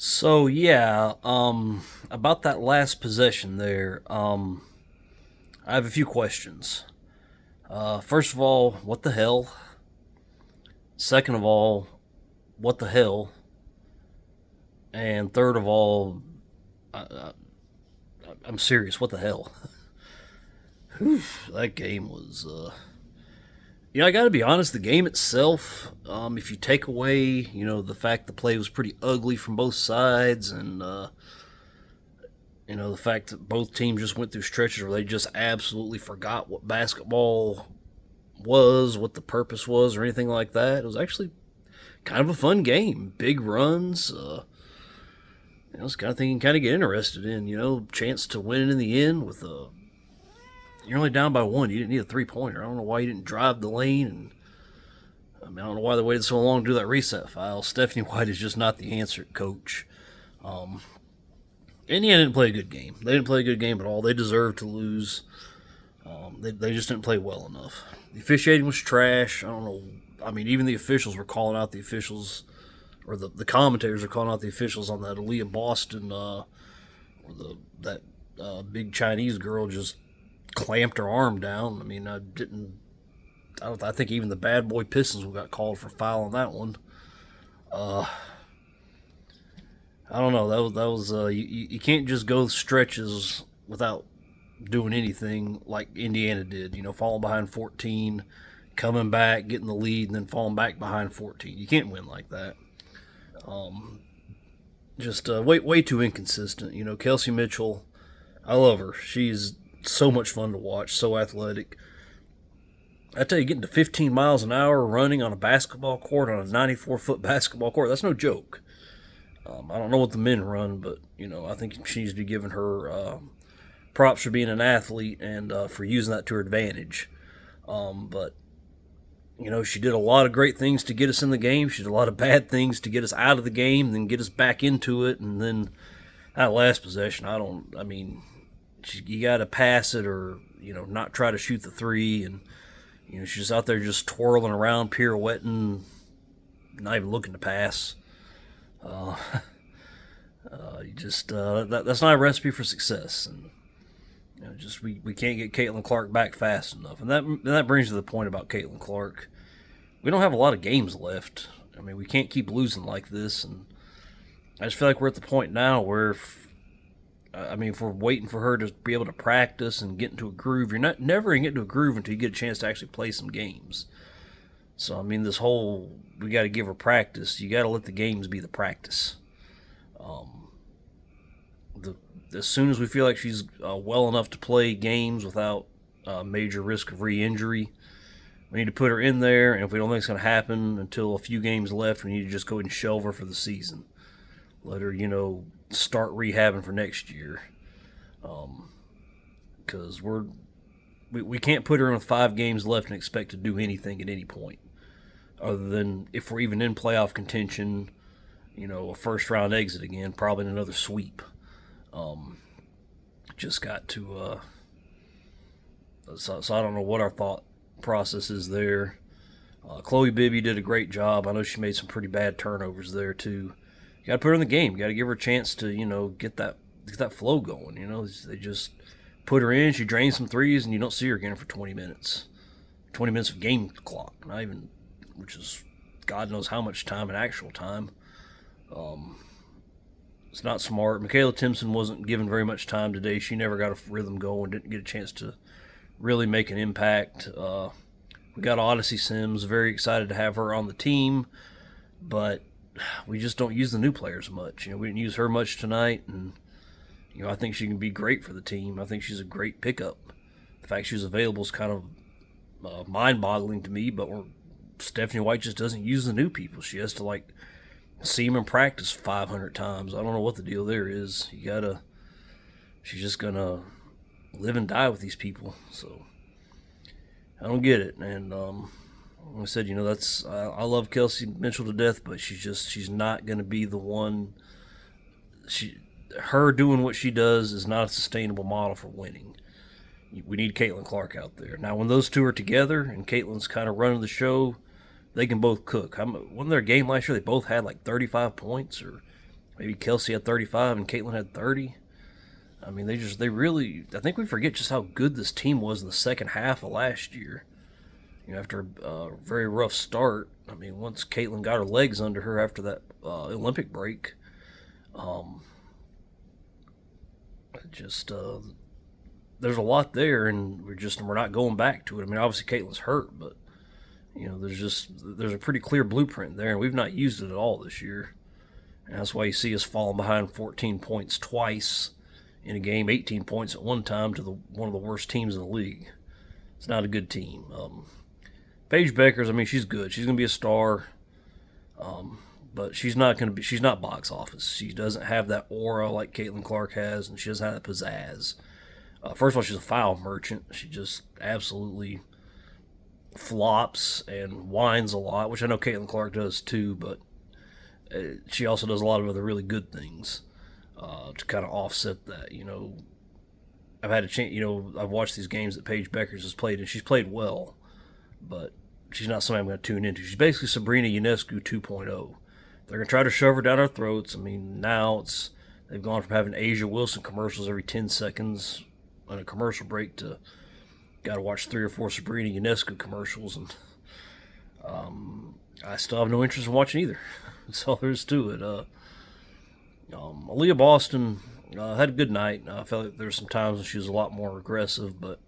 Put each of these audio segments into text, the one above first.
So yeah, about that last possession there, I have a few questions. First of all, what the hell? Second of all, what the hell? And third of all, I, I'm serious. What the hell? That game was, I got to be honest. The game itself, if you take away, the fact the play was pretty ugly from both sides, and the fact that both teams just went through stretches where they just absolutely forgot what basketball was, what the purpose was, or anything like that. It was actually kind of a fun game. Big runs. It's the kind of thing you can kind of get interested in. Chance to win in the end with a. You're only down by one. You didn't need a 3-pointer. I don't know why you didn't drive the lane, and I don't know why they waited so long to do that reset foul. Stephanie White is just not the answer, coach. Um, Indiana didn't play a good game. They didn't play a good game at all. They deserved to lose. They just didn't play well enough. The officiating was trash. I don't know. I mean, even the officials were calling out the officials, or the commentators were calling out the officials on that Aaliyah Boston, that big Chinese girl just clamped her arm down. I mean, I didn't. I think even the bad boy Pistons got called for foul on that one. Uh, I don't know. That was you can't just go stretches without doing anything like Indiana did. Falling behind 14, coming back, getting the lead, and then falling back behind 14. You can't win like that. Um, just way too inconsistent. Kelsey Mitchell, I love her. She's so much fun to watch. So athletic. I tell you, getting to 15 miles an hour running on a basketball court, on a 94-foot basketball court, that's no joke. I don't know what the men run, but I think she needs to be given her props for being an athlete and for using that to her advantage. But she did a lot of great things to get us in the game. She did a lot of bad things to get us out of the game, then get us back into it, and then that last possession, I mean, you got to pass it or not try to shoot the three, and she's just out there just twirling around, pirouetting, not even looking to pass. Uh, that's not a recipe for success, and just we can't get Caitlin Clark back fast enough, and that brings to the point about Caitlin Clark. We don't have a lot of games left. I mean, we can't keep losing like this, and I just feel like we're at the point now where, if we're waiting for her to be able to practice and get into a groove, you're never gonna get into a groove until you get a chance to actually play some games. So this whole we got to give her practice. You got to let the games be the practice. Um, as soon as we feel like she's well enough to play games without major risk of re-injury, we need to put her in there. And if we don't think it's going to happen until a few games left, we need to just go ahead and shelve her for the season. Let her, start rehabbing for next year. Because we can't put her in with 5 games left and expect to do anything at any point, other than if we're even in playoff contention, a first round exit again, probably in another sweep. Just got to. So I don't know what our thought process is there. Chloe Bibby did a great job. I know she made some pretty bad turnovers there too. You got to put her in the game. You got to give her a chance to get that flow going. They just put her in. She drains some threes, and you don't see her again for 20 minutes. 20 minutes of game clock, not even, which is God knows how much time in actual time. It's not smart. Michaela Timpson wasn't given very much time today. She never got a rhythm going, didn't get a chance to really make an impact. We got Odyssey Sims, very excited to have her on the team, but we just don't use the new players much. We didn't use her much tonight, and I think she can be great for the team. I think she's a great pickup. The fact she's available is kind of mind-boggling to me, but Stephanie White just doesn't use the new people. She has to see them in practice 500 times. I don't know what the deal there is. She's just gonna live and die with these people. So I don't get it. And like I said, I love Kelsey Mitchell to death, but she's not gonna be the one. Her doing what she does is not a sustainable model for winning. We need Caitlin Clark out there. Now, when those two are together and Caitlin's kind of running the show, they can both cook. Wasn't there a game last year they both had 35 points or Maybe Kelsey had 35 and Caitlin had 30. I mean, they really, I think we forget just how good this team was in the second half of last year. After a very rough start, I mean, once Caitlin got her legs under her after that Olympic break, um, just there's a lot there, and we're not going back to it. I mean, obviously Caitlin's hurt, but there's a pretty clear blueprint there, and we've not used it at all this year. And that's why you see us falling behind 14 points twice in a game, 18 points at one time to one of the worst teams in the league. It's not a good team. Paige Bueckers, I mean, she's good. She's gonna be a star, but she's not box office. She doesn't have that aura like Caitlin Clark has, and she doesn't have that pizzazz. First of all, she's a foul merchant. She just absolutely flops and whines a lot, which I know Caitlin Clark does too, but she also does a lot of other really good things to kind of offset that. I've had a chance. I've watched these games that Paige Bueckers has played, and she's played well, but she's not somebody I'm going to tune into. She's basically Sabrina Ionescu 2.0. They're going to try to shove her down our throats. I mean, now they've gone from having Asia Wilson commercials every 10 seconds on a commercial break to got to watch 3 or 4 Sabrina Ionescu commercials, and I still have no interest in watching either. That's all there is to it. Aaliyah Boston had a good night. I felt like there were some times when she was a lot more aggressive, but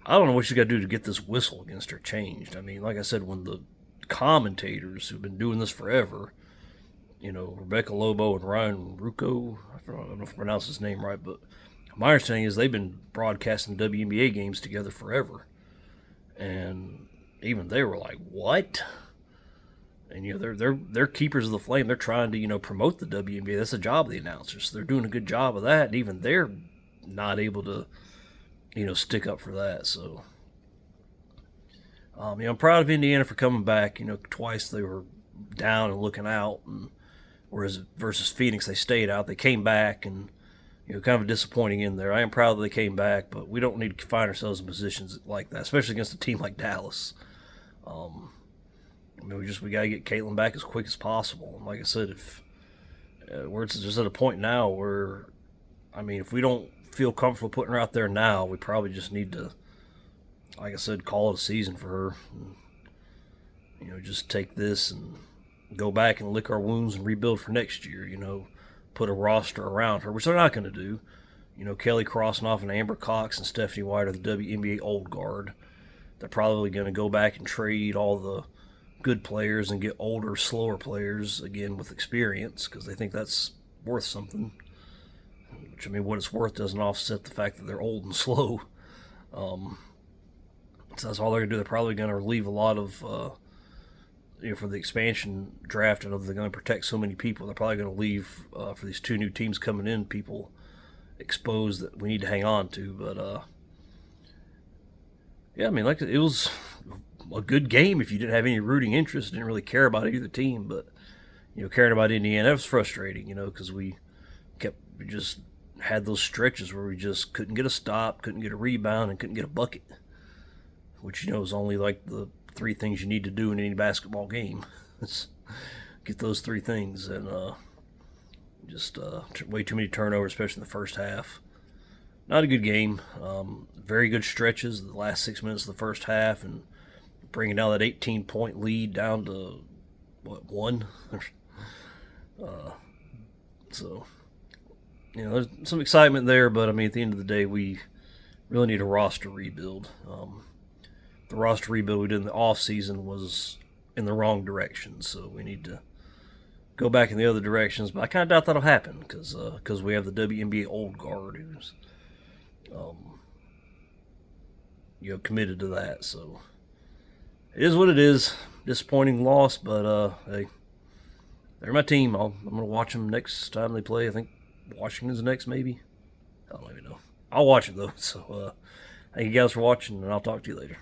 I don't know what she's got to do to get this whistle against her changed. I mean, like I said, when the commentators who've been doing this forever, Rebecca Lobo and Ryan Rucco, I don't know if I pronounced his name right, but my understanding is they've been broadcasting WNBA games together forever. And even they were like, what? And they're keepers of the flame. They're trying to promote the WNBA. That's the job of the announcers. So they're doing a good job of that, and even they're not able to stick up for that. So I'm proud of Indiana for coming back. Twice they were down and looking out, and whereas versus Phoenix they stayed out. They came back, and kind of a disappointing in there. I am proud that they came back, but we don't need to find ourselves in positions like that, especially against a team like Dallas. We got to get Caitlin back as quick as possible. And like I said, if we're just at a point now where, if we don't feel comfortable putting her out there now, we probably just need to, like I said, call it a season for her. And, just take this and go back and lick our wounds and rebuild for next year. Put a roster around her, which they're not going to do. Kelly Krosnoff and Amber Cox and Stephanie White are the WNBA old guard. They're probably going to go back and trade all the good players and get older, slower players, again, with experience, because they think that's worth something. Which, what it's worth doesn't offset the fact that they're old and slow. So that's all they're going to do. They're probably going to leave a lot of... for the expansion draft, and they're going to protect so many people, they're probably going to leave for these 2 new teams coming in, people exposed that we need to hang on to. But it was a good game if you didn't have any rooting interest, didn't really care about either team. But caring about Indiana, that was frustrating. Because we just had those stretches where we just couldn't get a stop, couldn't get a rebound, and couldn't get a bucket, which is only like the 3 things you need to do in any basketball game. Get those 3 things, and just way too many turnovers, especially in the first half. Not a good game. Very good stretches the last 6 minutes of the first half, and bringing down that 18-point lead down to 1. So there's some excitement there, but at the end of the day, we really need a roster rebuild. The roster rebuild we did in the offseason was in the wrong direction, so we need to go back in the other directions. But I kind of doubt that'll happen because we have the WNBA old guard who's committed to that. So it is what it is. Disappointing loss, but hey, they're my team. I'm going to watch them next time they play. I think Washington's next, maybe. I don't even know. I'll watch it though. So thank you guys for watching, and I'll talk to you later.